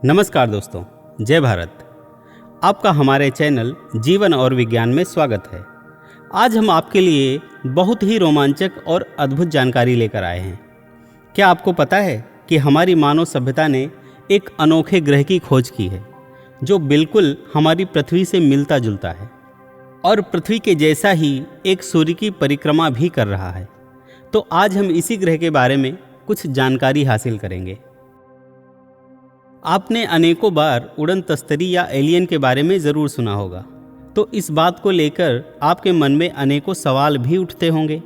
नमस्कार दोस्तों, जय भारत। आपका हमारे चैनल जीवन और विज्ञान में स्वागत है। आज हम आपके लिए बहुत ही रोमांचक और अद्भुत जानकारी लेकर आए हैं। क्या आपको पता है कि हमारी मानव सभ्यता ने एक अनोखे ग्रह की खोज की है जो बिल्कुल हमारी पृथ्वी से मिलता जुलता है और पृथ्वी के जैसा ही एक सूर्य की परिक्रमा भी कर रहा है। तो आज हम इसी ग्रह के बारे में कुछ जानकारी हासिल करेंगे। आपने अनेकों बार उड़न तस्तरी या एलियन के बारे में ज़रूर सुना होगा, तो इस बात को लेकर आपके मन में अनेकों सवाल भी उठते होंगे।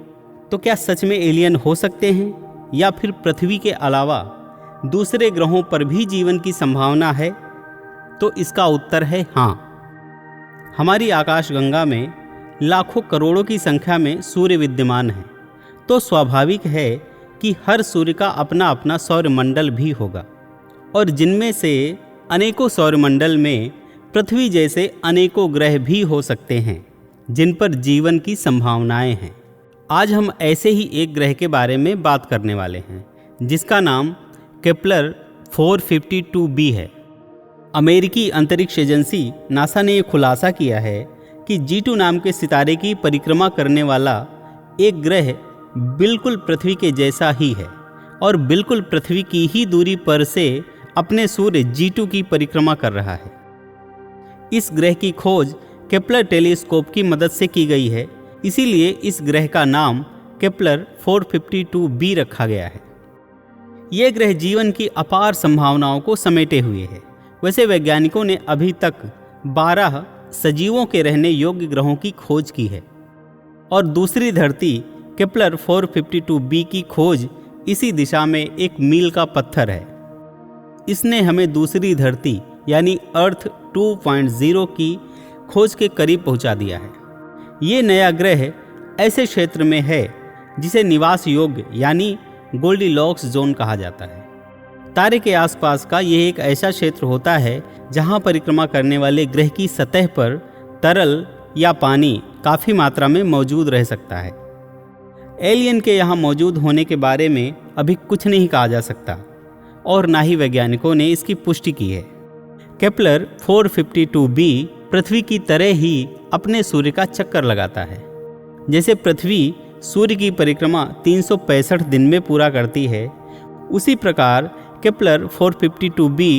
तो क्या सच में एलियन हो सकते हैं या फिर पृथ्वी के अलावा दूसरे ग्रहों पर भी जीवन की संभावना है? तो इसका उत्तर है हाँ। हमारी आकाशगंगा में लाखों करोड़ों की संख्या में सूर्य विद्यमान हैं, तो स्वाभाविक है कि हर सूर्य का अपना अपना सौरमंडल भी होगा और जिनमें से अनेकों सौरमंडल में पृथ्वी जैसे अनेकों ग्रह भी हो सकते हैं जिन पर जीवन की संभावनाएं हैं। आज हम ऐसे ही एक ग्रह के बारे में बात करने वाले हैं जिसका नाम केपलर 452b है। अमेरिकी अंतरिक्ष एजेंसी नासा ने यह खुलासा किया है कि G2 नाम के सितारे की परिक्रमा करने वाला एक ग्रह बिल्कुल पृथ्वी के जैसा ही है और बिल्कुल पृथ्वी की ही दूरी पर से अपने सूर्य G2 की परिक्रमा कर रहा है। इस ग्रह की खोज केपलर टेलीस्कोप की मदद से की गई है, इसीलिए इस ग्रह का नाम केपलर 452b रखा गया है। यह ग्रह जीवन की अपार संभावनाओं को समेटे हुए है। वैसे वैज्ञानिकों ने अभी तक 12 सजीवों के रहने योग्य ग्रहों की खोज की है और दूसरी धरती केपलर 452b की खोज इसी दिशा में एक मील का पत्थर है। इसने हमें दूसरी धरती यानी अर्थ 2.0 की खोज के करीब पहुंचा दिया है। ये नया ग्रह ऐसे क्षेत्र में है जिसे निवास योग्य यानी गोल्डीलॉक्स जोन कहा जाता है। तारे के आसपास का यह एक ऐसा क्षेत्र होता है जहां परिक्रमा करने वाले ग्रह की सतह पर तरल या पानी काफ़ी मात्रा में मौजूद रह सकता है। एलियन के यहाँ मौजूद होने के बारे में अभी कुछ नहीं कहा जा सकता और ना ही वैज्ञानिकों ने इसकी पुष्टि की है। केपलर 452b पृथ्वी की तरह ही अपने सूर्य का चक्कर लगाता है। जैसे पृथ्वी सूर्य की परिक्रमा 365 दिन में पूरा करती है, उसी प्रकार केपलर 452b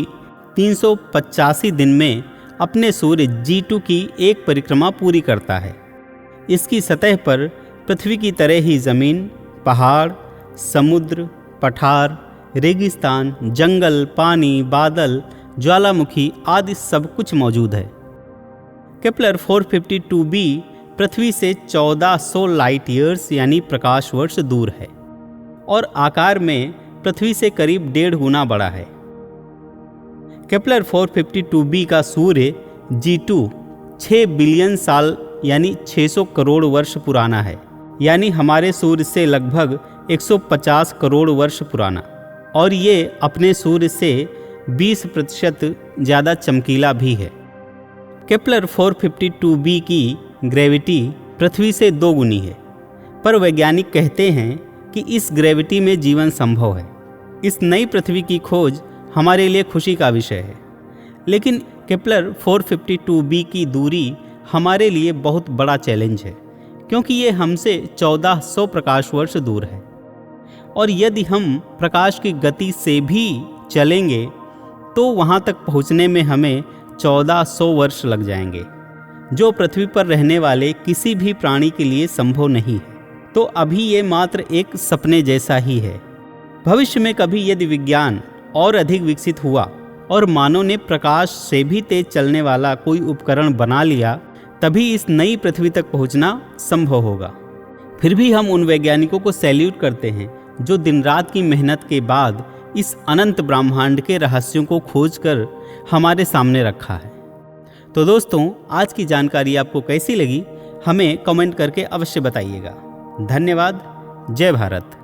385 दिन में अपने सूर्य G2 की एक परिक्रमा पूरी करता है। इसकी सतह पर पृथ्वी की तरह ही ज़मीन, पहाड़, समुद्र, पठार, रेगिस्तान, जंगल, पानी, बादल, ज्वालामुखी आदि सब कुछ मौजूद है। केपलर 452b पृथ्वी से 1400 लाइट ईयर्स यानी प्रकाश वर्ष दूर है और आकार में पृथ्वी से करीब 1.5 गुना बड़ा है। केपलर 452b का सूर्य G2 6 बिलियन साल यानी 600 करोड़ वर्ष पुराना है, यानी हमारे सूर्य से लगभग 150 करोड़ वर्ष पुराना, और ये अपने सूर्य से 20% ज़्यादा चमकीला भी है। केपलर 452b की ग्रेविटी पृथ्वी से 2 गुनी है, पर वैज्ञानिक कहते हैं कि इस ग्रेविटी में जीवन संभव है। इस नई पृथ्वी की खोज हमारे लिए खुशी का विषय है, लेकिन केपलर 452b की दूरी हमारे लिए बहुत बड़ा चैलेंज है क्योंकि ये हमसे 1400 प्रकाश वर्ष दूर है और यदि हम प्रकाश की गति से भी चलेंगे तो वहाँ तक पहुँचने में हमें 1400 वर्ष लग जाएंगे, जो पृथ्वी पर रहने वाले किसी भी प्राणी के लिए संभव नहीं है। तो अभी ये मात्र एक सपने जैसा ही है। भविष्य में कभी यदि विज्ञान और अधिक विकसित हुआ और मानव ने प्रकाश से भी तेज चलने वाला कोई उपकरण बना लिया, तभी इस नई पृथ्वी तक पहुँचना संभव होगा। फिर भी हम उन वैज्ञानिकों को सैल्यूट करते हैं जो दिन रात की मेहनत के बाद इस अनंत ब्रह्मांड के रहस्यों को खोजकर हमारे सामने रखा है। तो दोस्तों, आज की जानकारी आपको कैसी लगी हमें कमेंट करके अवश्य बताइएगा। धन्यवाद। जय भारत।